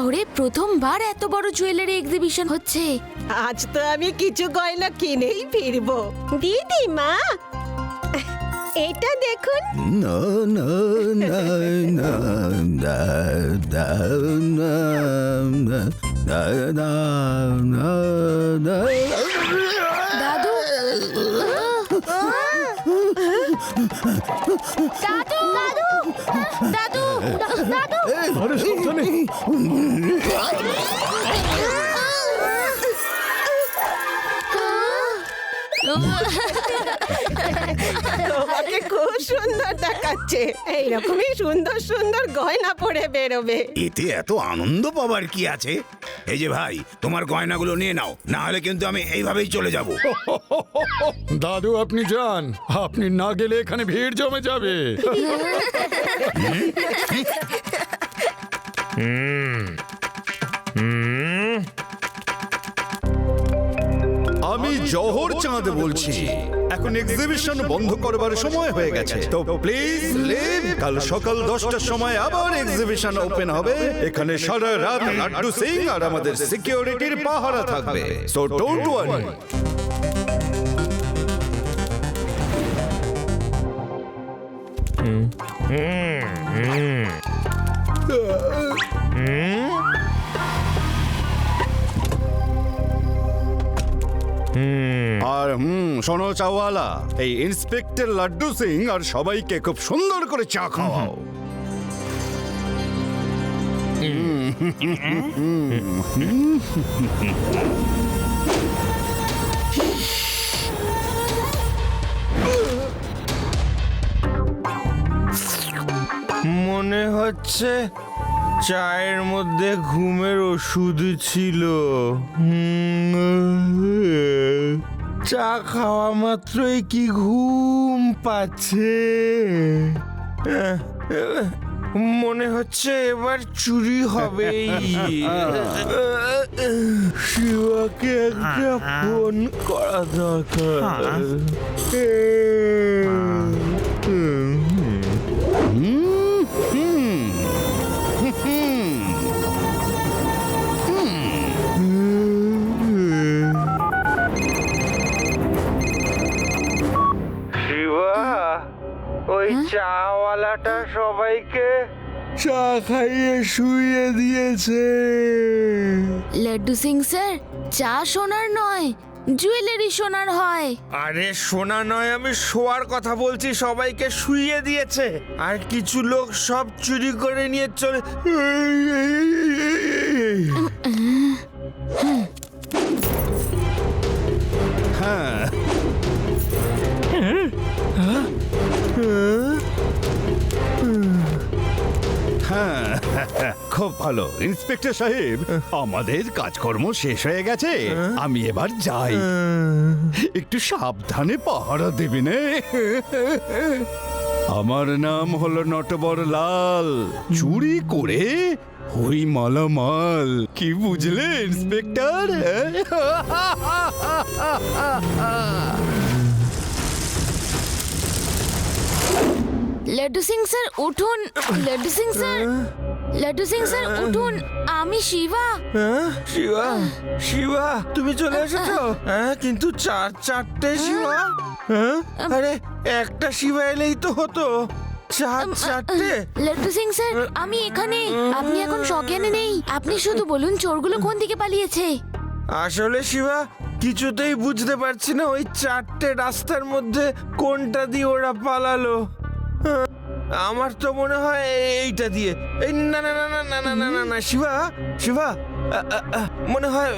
শহরে প্রথমবার এত বড় জুয়েলারি এক্সিবিশন হচ্ছে। আজ তো আমি কিছু গয়না কিনেই ফিরবো। দিদিমা, এটা দেখুন। না না না না না না না না না না না না। দাদু, দাদু, দাদু, দাদু, দাদু। আরে সাবধানে। তোমাকে খুব সুন্দর দেখাচ্ছে। এইরকমই সুন্দর সুন্দর গয়না পরে বেরোবে। এতে এত আনন্দ পাবার কি আছে? এই যে ভাই, তোমার গয়নাগুলো নিয়ে নাও, না হলে কিন্তু আমি এইভাবেই চলে যাব। দাদু আপনি যান, আপনি না গেলে এখানে ভিড় জমে যাবে। আমি জহর চাঁদ বলছি। এখন এক্সিবিশন বন্ধ করবার সময় হয়ে গেছে, তো প্লিজ লিভ। কাল সকাল 10টার সময় আবার এক্সিবিশন ওপেন হবে। এখানে সারা রাত লাড্ডু সিং আর আমাদের সিকিউরিটির পাহারা থাকবে, সো ডোন্ট ওয়ারি। আর শোনো চাওয়ালা, এই ইন্সপেক্টর লাড্ডু সিং আর সবাইকে খুব সুন্দর করে চা খাওয়াও। মনে হচ্ছে চায়ের মধ্যে ঘুমের ওষুধ ছিল। চা খাওয়া মাত্রই কি ঘুম পাচ্ছে। মনে হচ্ছে এবার চুরি হবেই। শিবাকে একটা ফোন করা দরকার। ওই চাওয়ালাটা সবাইকে চা খাইয়ে শুইয়ে দিয়েছে। লাড্ডু সিং স্যার, চা সোনার নয়, জুয়েলারি সোনার হয়। আরে সোনা নয়, আমি শোয়ার কথা বলছি। সবাইকে শুইয়ে দিয়েছে, আর কিছু লোক সব চুরি করে নিয়ে চলে। হ্যাঁ, হ্যাঁ, খুব ভালো ইন্সপেক্টর সাহেব, আমাদের কাজকর্ম শেষ হয়ে গেছে। আমি এবার যাই, একটু সাবধানে পাহারা দেবেন। আমার নাম হলো নটবর লাল, চুরি করে ওই মালামাল। কি বুঝলে ইন্সপেক্টর? লাড্ডু সিং স্যার উঠুন, লাড্ডু সিং স্যার, লাড্ডু সিং স্যার উঠুন, আমি শিবা। শিবা, শিবা তুমি চলে এসেছো? হ্যাঁ, কিন্তু চারটে শিবা। আরে একটা শিবা এলেই তো হতো, চারটে। লাড্ডু সিং স্যার, আমি এখানে। আপনি এখন সজ্ঞানে নেই। আপনি শুধু বলুন চোরগুলো কোন দিকে পালিয়েছে। আসলে শিবা, কিছুতেই বুঝতে পারছি না ওই চারটে রাস্তার মধ্যে কোনটা দিয়ে ওরা পালালো। আমার তো মনে হয় এইটা দিয়ে। এই না না না না না না না না না শিবা, শিবা মনে হয়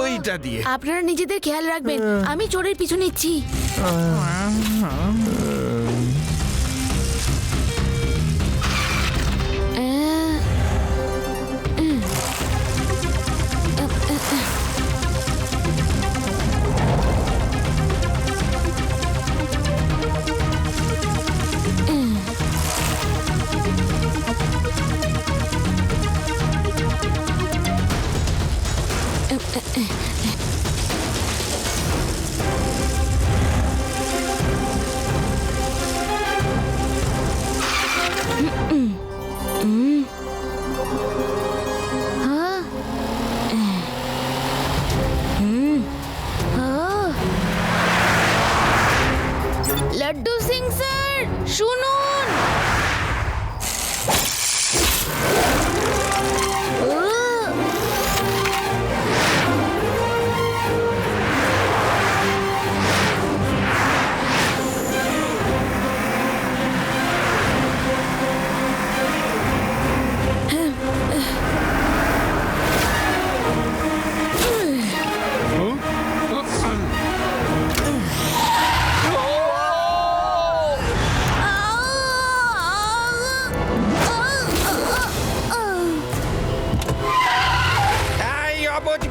ওইটা দিয়ে। আপনারা নিজেদের খেয়াল রাখবেন, আমি চোরের পিছু নিচ্ছি।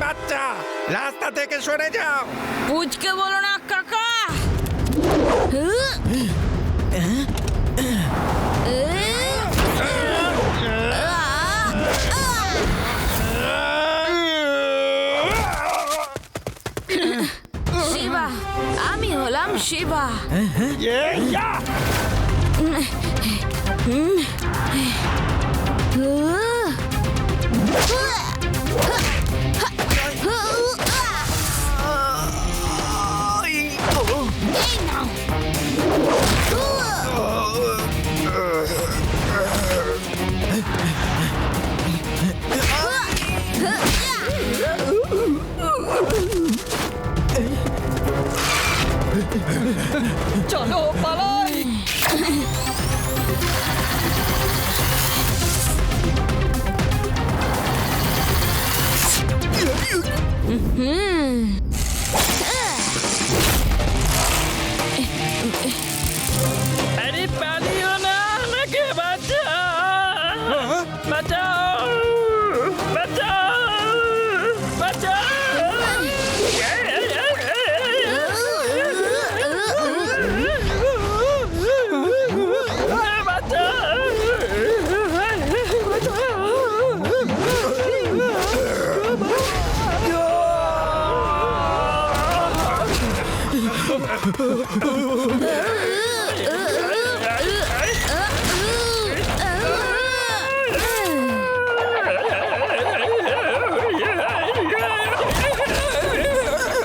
বাচ্চা, রাস্তা থেকে সরে যাও। পুচকে বলো না কাকা। শিবা, আমি হলাম শিবা। চলো পালাই। আরে পালিও না, আমাকে বাঁচাও, বাঁচাও, বাঁচাও, বাঁচাও।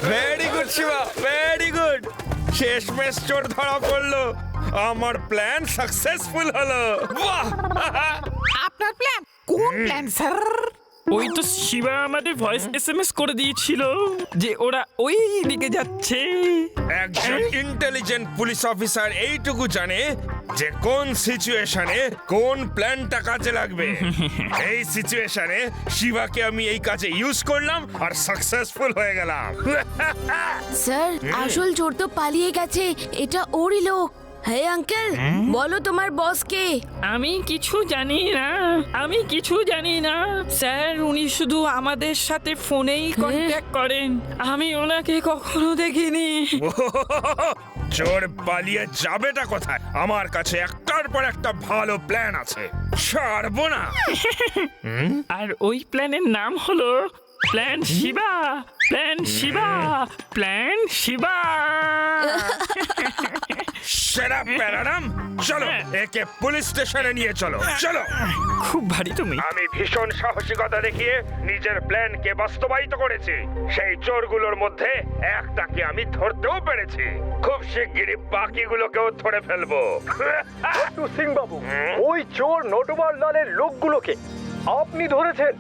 Very good Shiva, very good. শেষমেশ চোর ধরা পড়লো, আমার প্ল্যান সাকসেসফুল হলো। বাহ! আপনার প্ল্যান? কোন প্ল্যান স্যার? ওই তো শিবা আমাদের ভয়েস এসএমএস করে দিয়েছিল যে ওরা ওই দিকে যাচ্ছে। একজন ইন্টেলিজেন্ট পুলিশ অফিসার এইটুকু জানে যে কোন সিচুয়েশনে কোন প্ল্যানটা কাজে লাগবে। এই সিচুয়েশনে শিবাকে আমি এই কাজে ইউজ করলাম আর সাকসেসফুল হয়ে গেলাম। স্যার, আসল চোর তো পালিয়ে গেছে, এটা ওরই লোক। হে আঙ্কেল, বলো তোমার বস কে? আমি কিছু জানি না, আমি কিছু জানি না স্যার। উনি শুধু আমাদের সাথে ফোনেই কন্ট্যাক্ট করেন, আমি ওনাকে কখনো দেখিনি। চোর পালিয়ে যাবেটা কোথায়? আমার কাছে একটার পর একটা ভালো প্ল্যান আছে, ছাড়বো না। আর ওই প্ল্যানের নাম হলো plan Shiva, plan Shiva, plan Shiva. সেরা প্যারাডাম, চলো একে পুলিশ স্টেশনে নিয়ে চলো, চলো। খুব ভারী তুমি। আমি ভীষণ সাহসিকতা দেখিয়ে নিজের প্ল্যানকে বাস্তবায়িত করেছি। সেই চোরগুলোর মধ্যে একটাকে আমি ধরতেও পেরেছি। খুব শিগগিরই বাকিগুলোকেও ধরে ফেলবো। সিং বাবু, ওই চোর নটবর লালের লোকগুলোকে আপনি ধরেছেন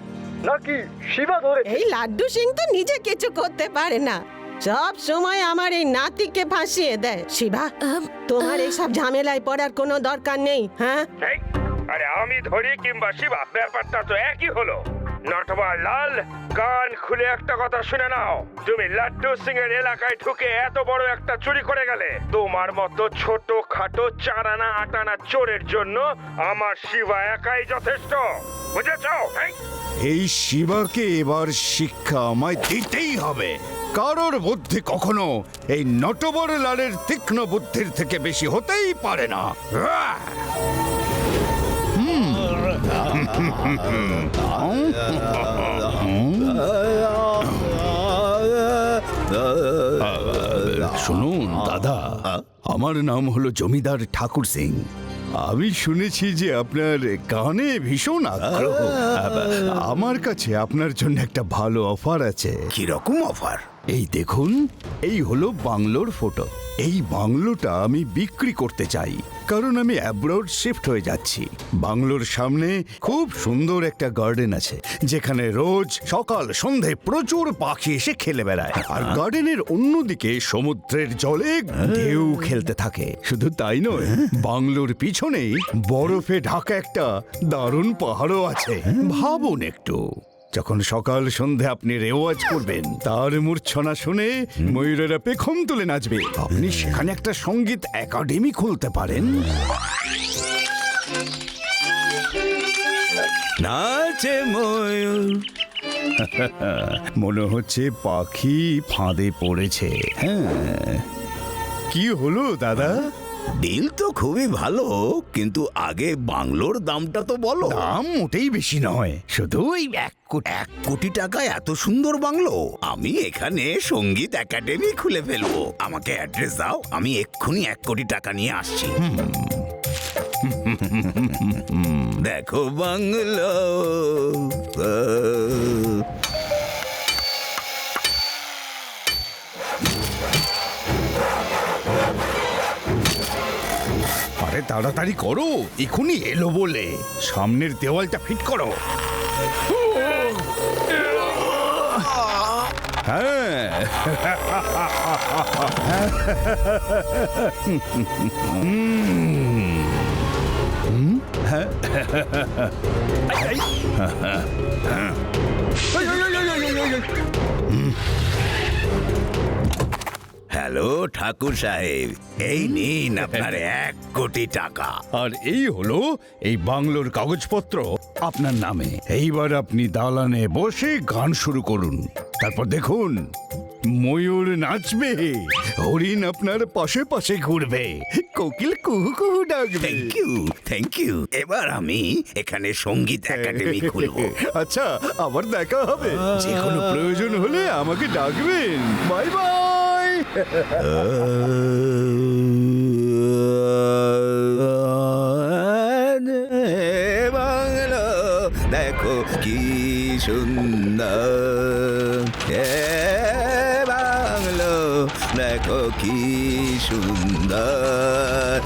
নাকি শিবা ধরেছে? এই লাড্ডু সিং তো নিজে কিছু করতে পারে না, সব সময় আমার এই নাতিকে ফাঁসিয়ে দেয়। শিবা, তোমার এইসব ঝামেলায় পড়ার কোনো দরকার নেই। হ্যাঁ, এই, আরে আমি ধরি কিংবা শিবা, ব্যাপারটা তো একই হলো। নটবর লাল, কান খুলে একটা কথা শুনে নাও। তুমি লাড্ডু সিং এর এলাকায় ঢুকে এত বড় একটা চুরি করে গেলে। তোমার মতো ছোট খাটো চারানা আটানা চোরের জন্য আমার শিবা একাই যথেষ্ট, বুঝেছ? এই শিবাকে এবার শিক্ষা আমায় দিতেই হবে। কারোর বুদ্ধি কখনো এই নটবর লালের তীক্ষ্ণ বুদ্ধির থেকে বেশি হতেই পারে না। শুনুন দাদা, আমার নাম হলো জমিদার ঠাকুর সিং। আমি শুনেছি যে আপনার গানে ভীষণ আগ্রহ। আমার কাছে আপনার জন্য একটা ভালো অফার আছে। কিরকম অফার? এই দেখুন, এই হলো বাংলোর ফটো। এই বাংলোটা আমি বিক্রি করতে চাই, কারণ আমি অ্যাব্রড শিফট হয়ে যাচ্ছি। বাংলোর সামনে খুব সুন্দর একটা গার্ডেন আছে, যেখানে রোজ সকাল সন্ধে প্রচুর পাখি এসে খেলে বেড়ায়। আর গার্ডেনের অন্যদিকে সমুদ্রের জলে ঢেউ খেলতে থাকে। শুধু তাই নয়, বাংলোর পিছনেই বরফে ঢাকা একটা দারুণ পাহাড়ও আছে। ভাবুন একটু, যখন সকাল সন্ধে আপনি রেওয়াজ করবেন, তার মূর্ছনা শুনে ময়ূরেরা পেখম তুলে নাচবে। আপনি সেখানে একটা সঙ্গীত একাডেমি খুলতে পারেন। নাচে ময়ূর, মনে হচ্ছে পাখি ফাঁদে পড়েছে। হ্যাঁ, কি হলো দাদা? ডিল তো খুবই ভালো, কিন্তু আগে বাংলোর দামটা তো বলো। দাম মোটেই বেশি নয়, শুধু ওই 1 কোটি টাকায় এত সুন্দর বাংলো? আমি এখানে সঙ্গীত একাডেমি খুলে ফেলবো। আমাকে অ্যাড্রেস দাও, আমি এক্ষুনি 1 কোটি টাকা নিয়ে আসছি। দেখো বাংলো। আরে তাড়াতাড়ি করো, এখনই এলো বলে। সামনের দেওয়ালটা ফিট করো। হ্যাঁ, হ্যালো ঠাকুর সাহেব, এই নিন আপনার 1 কোটি টাকা। আর এই হলো এই বাংলোর কাগজপত্র আপনার নামে। এইবার আপনি দালানে বসে গান শুরু করুন। তারপর দেখুন, ময়ূর নাচবে, হরিণ আপনার পাশে পাশে ঘুরবে, কোকিল কুহু কুহু ডাকবে। Thank you. এবার আমি এখানে সঙ্গীত একাডেমি খুলবো। আচ্ছা, আবার দেখা হবে। যে কোনো প্রয়োজন হলে আমাকে ডাকবেন। Bye bye. বাংলো দেখো কি সুন্দর, বাংলো দেখো কি সুন্দর।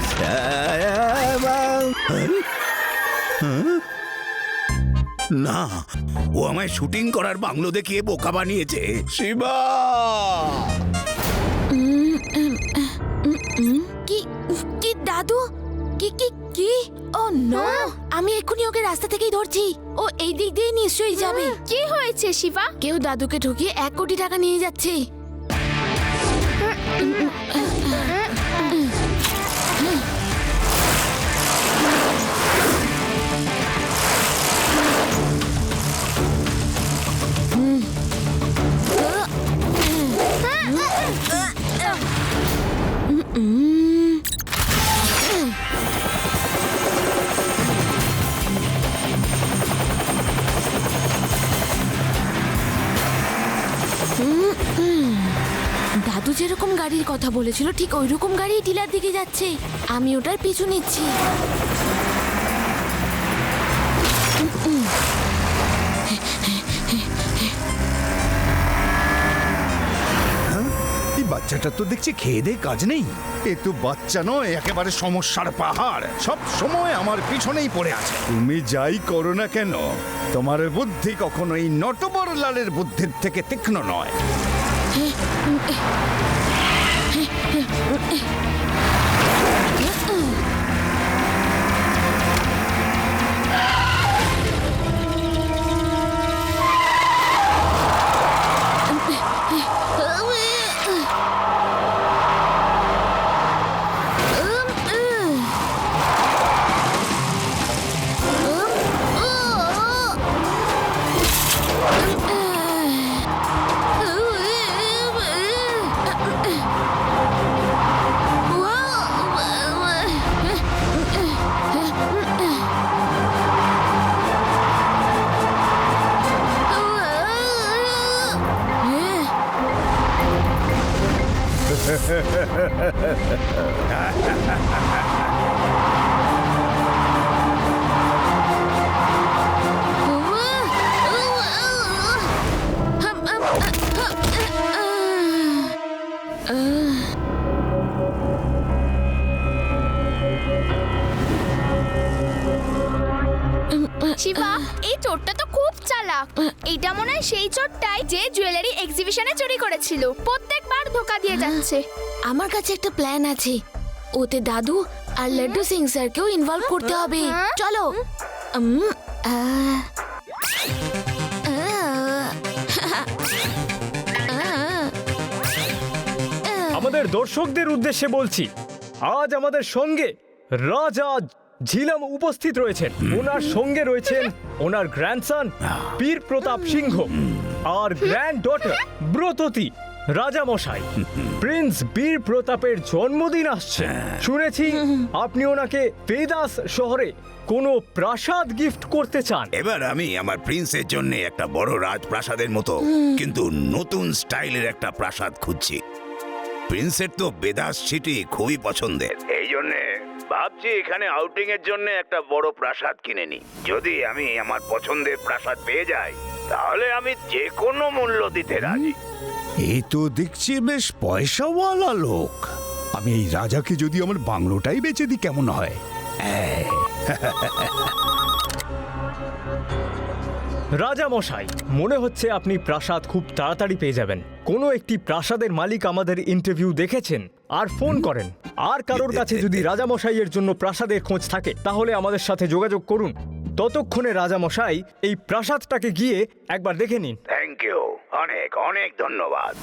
না, ও আমায় শুটিং করার বাংলো দেখিয়ে বোকা বানিয়েছে। শিবা, কি কি দাদু? কি কি কি? ও নো, আমি এক্ষুনি ওকে রাস্তা থেকেই ধরছি। ও এই দিক দিয়ে নিশ্চয়ই যাবে। কি হয়েছে শিবা? কেউ দাদুকে ঠকিয়ে 1 কোটি টাকা নিয়ে যাচ্ছে। দাদু যেরকম গাড়ির কথা বলেছিল ঠিক ওই রকম গাড়ি টিলার দিকে যাচ্ছে। আমি ওটার পিছু নিচ্ছি। এই বাচ্চাটা তো দেখছি খেয়ে দিয়ে কাজ নেই। এ তো বাচ্চা নয়, একেবারে সমস্যার পাহাড়। সব সময় আমার পিছনেই পড়ে আছে। তুমি যাই করো না কেন, তোমার বুদ্ধি কখনো এই নটবর লালের বুদ্ধির থেকে তীক্ষ্ণ নয়। শিবা, এই চোরটা তো খুব চালাক। এইটা মনে হয় সেই চোরটাই যে জুয়েলারি এক্সিবিশনে চুরি করেছিল। প্রত্যেকবার ধোকা দিয়ে যাচ্ছে। আমার কাছে একটা প্ল্যান আছে। ওতে দাদু আর লাড্ডু সিং স্যারকেও ইনভলভ করতে হবে। চলো। আমাদের দর্শকদের উদ্দেশ্যে বলছি, আজ আমাদের সঙ্গে রাজা ঝিলাম উপস্থিত রয়েছেন। ওনার সঙ্গে রয়েছেন ওনার গ্র্যান্ডসন বীর প্রতাপ সিংহ আর গ্র্যান্ড ডটার ব্রততী রাজামশাই। প্রিন্স বীর প্রতাপের জন্মদিন আসছে, শুনেছি আপনি ওনাকে বেদাস শহরে কোনো প্রাসাদ গিফট করতে চান। এবার আমি আমার প্রিন্সের জন্য একটা বড় রাজপ্রাসাদের মতো কিন্তু নতুন স্টাইলের একটা প্রাসাদ খুঁজছি। প্রিন্সের তো বেদাস সিটি খুবই পছন্দের, এই জন্য ভাবছি এখানে আউটিং এর জন্য একটা বড় প্রাসাদ কিনে নি। যদি আমি আমার পছন্দের প্রাসাদ পেয়ে যাই তাহলে আমি যে কোনো মূল্য দিতে রাজি। এই তো দেখছি বেশ পয়সাওয়ালা লোক। আমি এই রাজাকে যদি আমার বাংলোটাই বেচে দিই কেমন হয়? রাজা মশাই, মনে হচ্ছে আপনি প্রাসাদ খুব তাড়াতাড়ি পেয়ে যাবেন। কোনো একটি প্রাসাদের মালিক আমাদের ইন্টারভিউ দেখেছেন আর ফোন করেন। আর কারোর কাছে যদি রাজামশাইয়ের জন্য প্রাসাদের খোঁজ থাকে তাহলে আমাদের সাথে যোগাযোগ করুন। ততক্ষণে রাজামশাই এই প্রাসাদটাকে গিয়ে একবার দেখে নিন। থ্যাংক ইউ, অনেক অনেক ধন্যবাদ।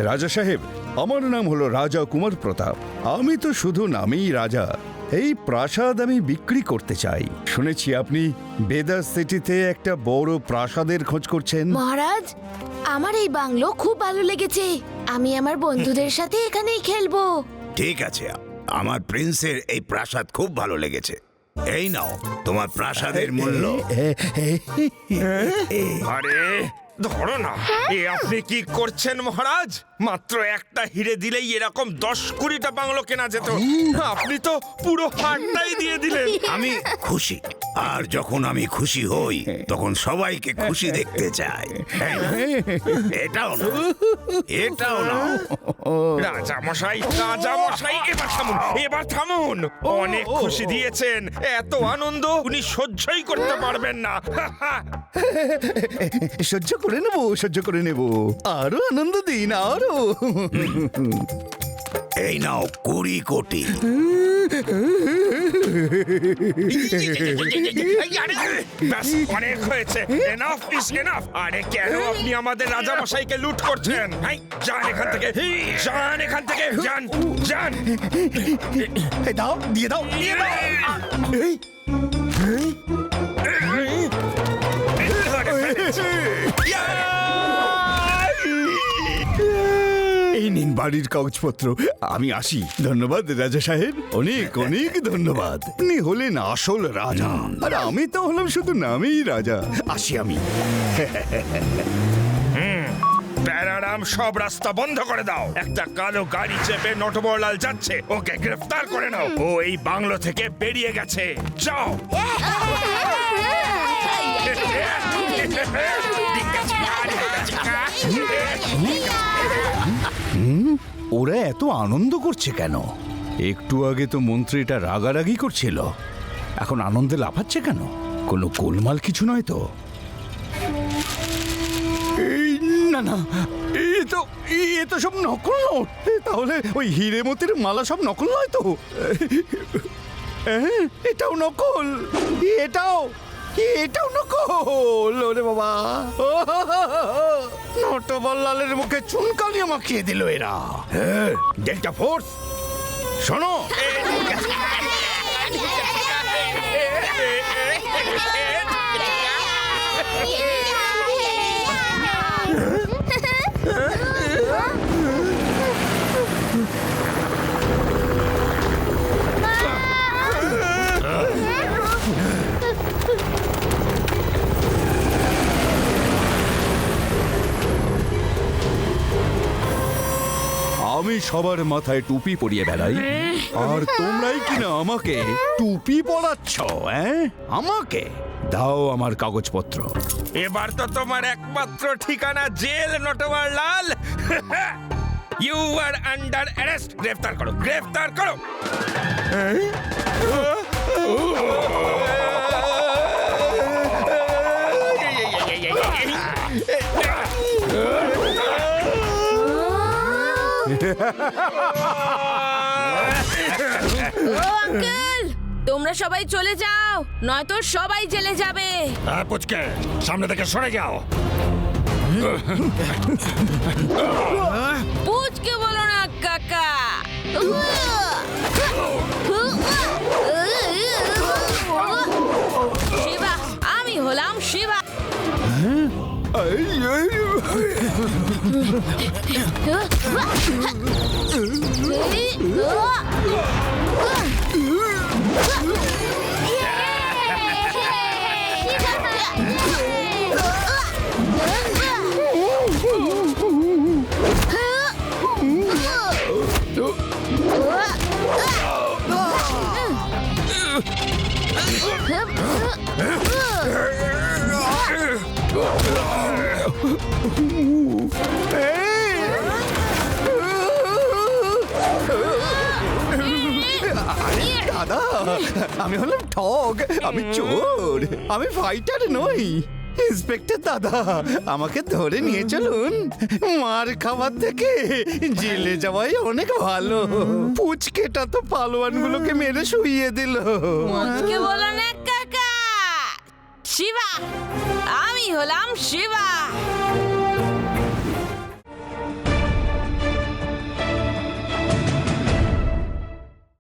রাজা সাহেব, আমার নাম হলো রাজা কুমার প্রতাপ। আমি তো শুধু নামেই রাজা। এই প্রাসাদ আমি বিক্রি করতে চাই। শুনেছি আপনি বেদাস সিটিতে একটা বড় প্রাসাদের খোঁজ করছেন। মহারাজ, আমার এই বাংলো খুব ভালো লেগেছে। আমি আমার বন্ধুদের সাথে এখানেই খেলবো। ঠিক আছে, আমার প্রিন্সের এই প্রাসাদ খুব ভালো লেগেছে। এই নাও তোমার প্রাসাদের মূল্য। আরে ধরো না, এ আপনি কি করছেন মহারাজ? মাত্র একটা হিরে দিলেই এরকম 10-20টা বাংলো কেনা যেত। আপনি তো পুরো হাটটাই দিয়ে দিলেন। আমি খুশি, আর যখন আমি খুশি হই তখন সবাইকে খুশি দেখতে চাই। এটাও না, এটাও না। রাজামশাই, এবার থামুন, এবার থামুন। অনেক খুশি দিয়েছেন, এত আনন্দ উনি সহ্যই করতে পারবেন না। সহ্য করে নেব, সহ্য করে নেব। আরো আনন্দ দিন, আরো। এই নাও 20 কোটি। ব্যাস, অনেক হয়েছে। Enough is enough. আরে কেন আপনি আমাদের রাজামশাইকে লুট করছেন? হাই, যান এখান থেকে, যান এখান থেকে, যান, যান। দাও, দিয়ে দাও, দিয়ে দাও। এই নিন বাড়ির কাগজপত্র। আমি আসি। ধন্যবাদ রাজা সাহেব, অনেক অনেক ধন্যবাদ। আপনি হলেন আসল রাজা, আর আমি তো হলাম শুধু নামেই রাজা। আসি আমি। প্যারারাম, সব রাস্তা বন্ধ করে দাও। একটা কালো গাড়ি চেপে নটবরলাল যাচ্ছে, ওকে গ্রেফতার করে নাও। ও এই বাংলো থেকে বেরিয়ে গেছে। যাও। ওরা এত আনন্দ করছে কেন? একটু আগে তো মন্ত্রীটা রাগারাগি করছিল, এখন আনন্দে লাফাচ্ছে কেন? কোনো গোলমাল কিছু নয় তো? না না, এ তো সব নকল নোট। তাহলে ওই হিরেমতির মালা সব নকল নয় তো? এটাও নকল, এটাও নকল। ওরে বাবা, নটবরলালের মুখে চুনকালিও মাখিয়ে দিল এরা। ডেল্টা ফোর্স, শোনো। আমি সবার মাথায় টুপি পরিয়ে বেড়াই, আর তোমরাই কিনা আমাকে টুপি পরাচ্ছ? আমাকে দাও আমার কাগজপত্র। এবার তো তোমার একমাত্র ঠিকানা জেল, Natwarlal. You are under arrest. গ্রেফতার করো, গ্রেফতার করো। ও আঙ্কেল, তোমরা সবাই চলে যাও, নয়তো সবাই জেলে যাবে। পুচকে, সামনে থেকে সরে যাও। পুচকে বলো না কাকা। শিবা, আমি হলাম শিবা। দাদা, আমি হলাম ঠগ, আমি চোর, আমি ফাইটার নই। ইন্সপেক্টর দাদা, আমাকে ধরে নিয়ে চলুন। মার খাবার থেকে জেলে যাওয়াই অনেক ভালো। পুচকেটা তো পালোয়ানগুলোকে মেরে শুইয়ে দিল। পুচকে বলো না কাকা। শিবা, আমি হলাম শিবা।